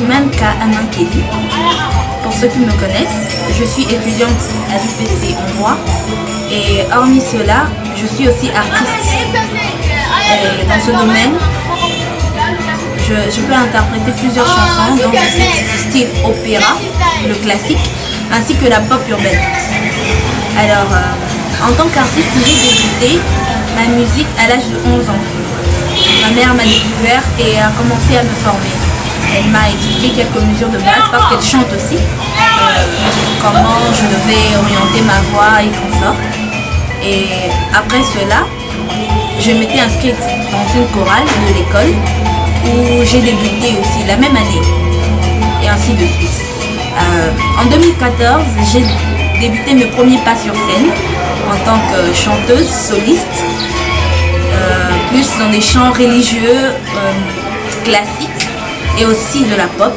Iman Ka Amankeli. Pour ceux qui me connaissent, je suis étudiante à l'UPC hongrois et hormis cela, je suis aussi artiste. Et dans ce domaine, je peux interpréter plusieurs chansons, donc du style opéra, le classique, ainsi que la pop urbaine. Alors, en tant qu'artiste, j'ai débuté ma musique à l'âge de 11 ans. Ma mère m'a découvert et a commencé à me former. Elle m'a expliqué quelques mesures de base parce qu'elle chante aussi, comment je devais orienter ma voix et consort. Et après cela, je m'étais inscrite dans une chorale de l'école où j'ai débuté aussi la même année et ainsi de suite. En 2014, j'ai débuté mes premiers pas sur scène en tant que chanteuse soliste, plus dans des chants religieux classiques et aussi de la pop.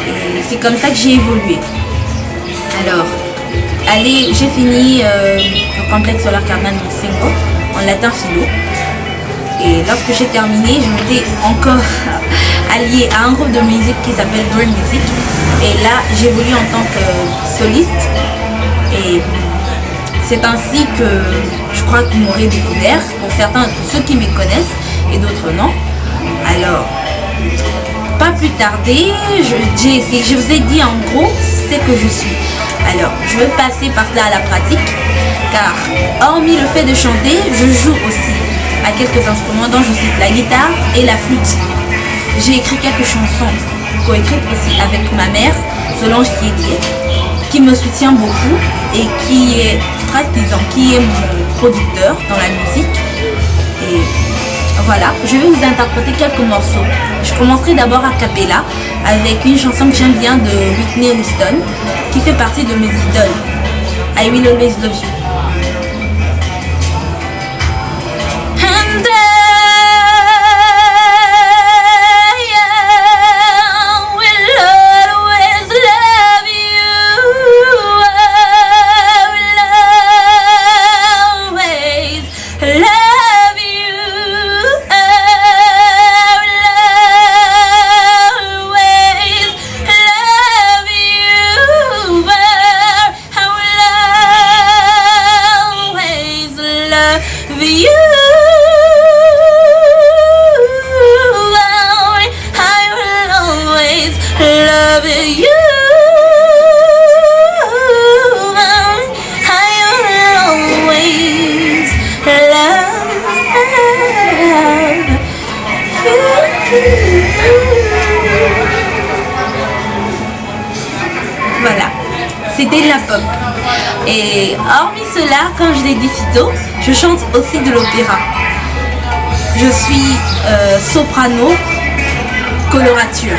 Et c'est comme ça que j'ai évolué. Alors, j'ai fini au complexe Solar Cardinal Monsengo en latin philo. Et lorsque j'ai terminé, je m'étais encore alliée à un groupe de musique qui s'appelle Dream Music. Et là, j'évolue en tant que soliste. Et c'est ainsi que je crois que vous m'aurez découvert, pour certains, ceux qui me connaissent et d'autres non. Alors, pas plus tarder, je vous ai dit en gros ce que je suis. Alors, je vais passer par cela à la pratique, car hormis le fait de chanter, je joue aussi à quelques instruments dont je cite la guitare et la flûte. J'ai écrit quelques chansons, coécrites aussi avec ma mère, Solange qui me soutient beaucoup et qui est traduisant, qui est mon producteur dans la musique. Et voilà, je vais vous interpréter quelques morceaux. Je commencerai d'abord a cappella avec une chanson que j'aime bien de Whitney Houston qui fait partie de mes idoles. I Will Always Love You. And voilà, c'était de la pop. Et hormis cela, comme je l'ai dit si tôt, je chante aussi de l'opéra. Je suis soprano colorature.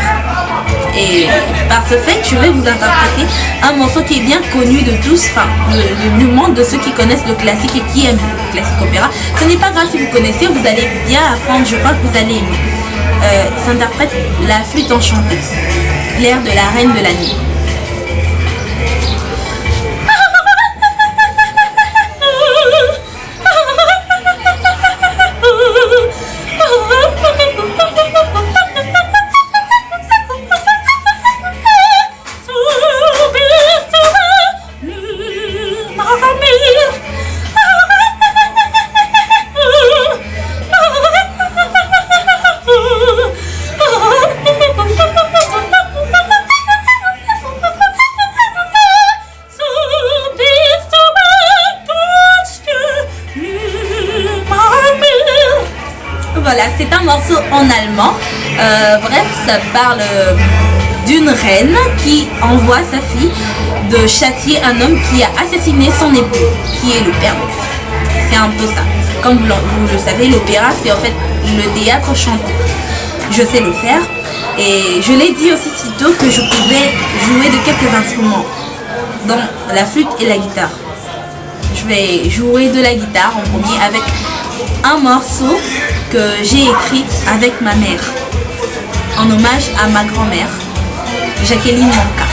Et par ce fait, je vais vous interpréter un morceau qui est bien connu de tous, enfin, du monde de ceux qui connaissent le classique et qui aiment le classique opéra. Ce n'est pas grave si vous connaissez, vous allez bien apprendre, je crois que vous allez aimer. S'interprète la flûte enchantée, l'air de la reine de la nuit. Voilà, c'est un morceau en allemand. Bref, ça parle d'une reine qui envoie sa fille de châtier un homme qui a assassiné son époux, qui est le père de la fille. C'est un peu ça. Comme vous le savez, l'opéra, c'est en fait le théâtre chanté. Je sais le faire. Et je l'ai dit aussi si tôt que je pouvais jouer de quelques instruments, dont la flûte et la guitare. Je vais jouer de la guitare en premier avec un morceau que j'ai écrit avec ma mère, en hommage à ma grand-mère, Jacqueline Manka.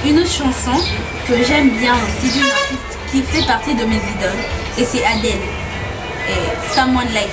une autre chanson que j'aime bien aussi d'une artiste qui fait partie de mes idoles, et c'est Adele, et Someone Like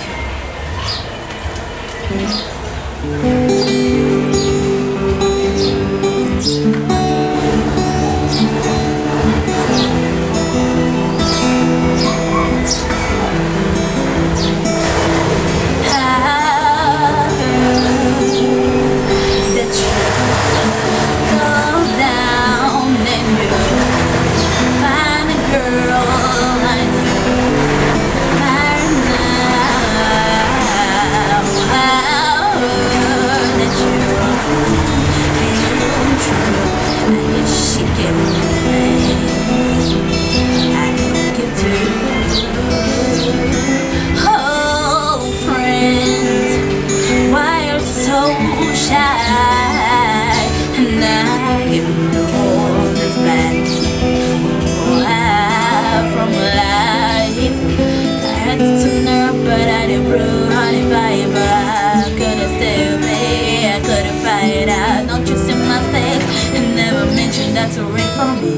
that's a ring for me,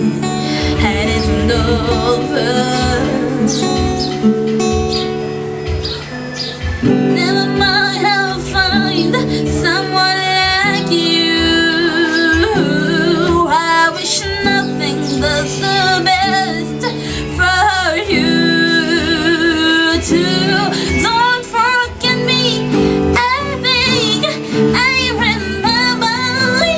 and it isn't over. Never mind, I'll find someone like you. I wish nothing but the best for you too. Don't forget me, I beg, I remember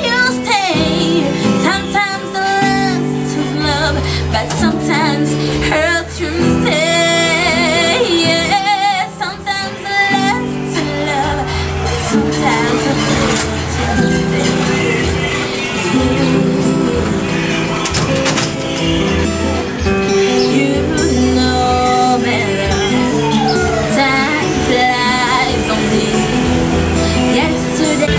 you stay. Sometimes the last of love, but sometimes hurt you stay. Yeah, sometimes the last of love, but sometimes hurt you stay. You know better. Time flies on me. Yesterday.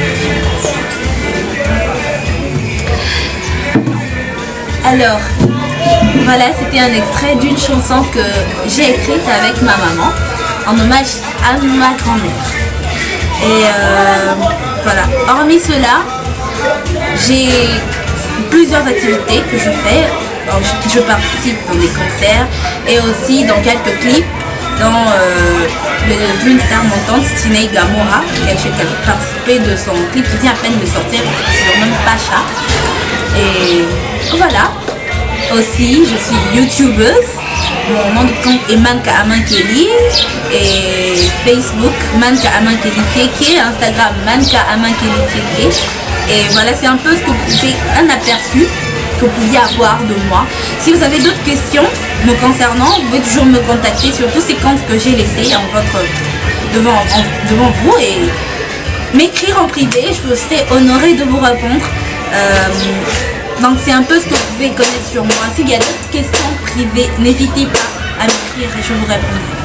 Alors, voilà, c'était un extrait d'une chanson que j'ai écrite avec ma maman en hommage à ma grand-mère. Et voilà, hormis cela, j'ai plusieurs activités que je fais. Alors, je participe dans des concerts et aussi dans quelques clips, dans le Dream Star montante Tinei Gamora, qui a participé de son clip qui vient à peine de sortir, sur même Pacha. Et voilà. Aussi, je suis youtubeuse. Mon nom de compte est Manka Amankeli, et Facebook Manka Amankeli Keke, Instagram Manka Amankeli Keke. Et voilà, c'est un peu ce que c'est un aperçu que vous pouviez avoir de moi. Si vous avez d'autres questions me concernant, vous pouvez toujours me contacter sur tous ces comptes que j'ai laissés devant vous, et m'écrire en privé. Je serai honorée de vous répondre. Donc c'est un peu ce que vous pouvez connaître sur moi. S'il y a d'autres questions privées, n'hésitez pas à m'écrire et je vous répondrai.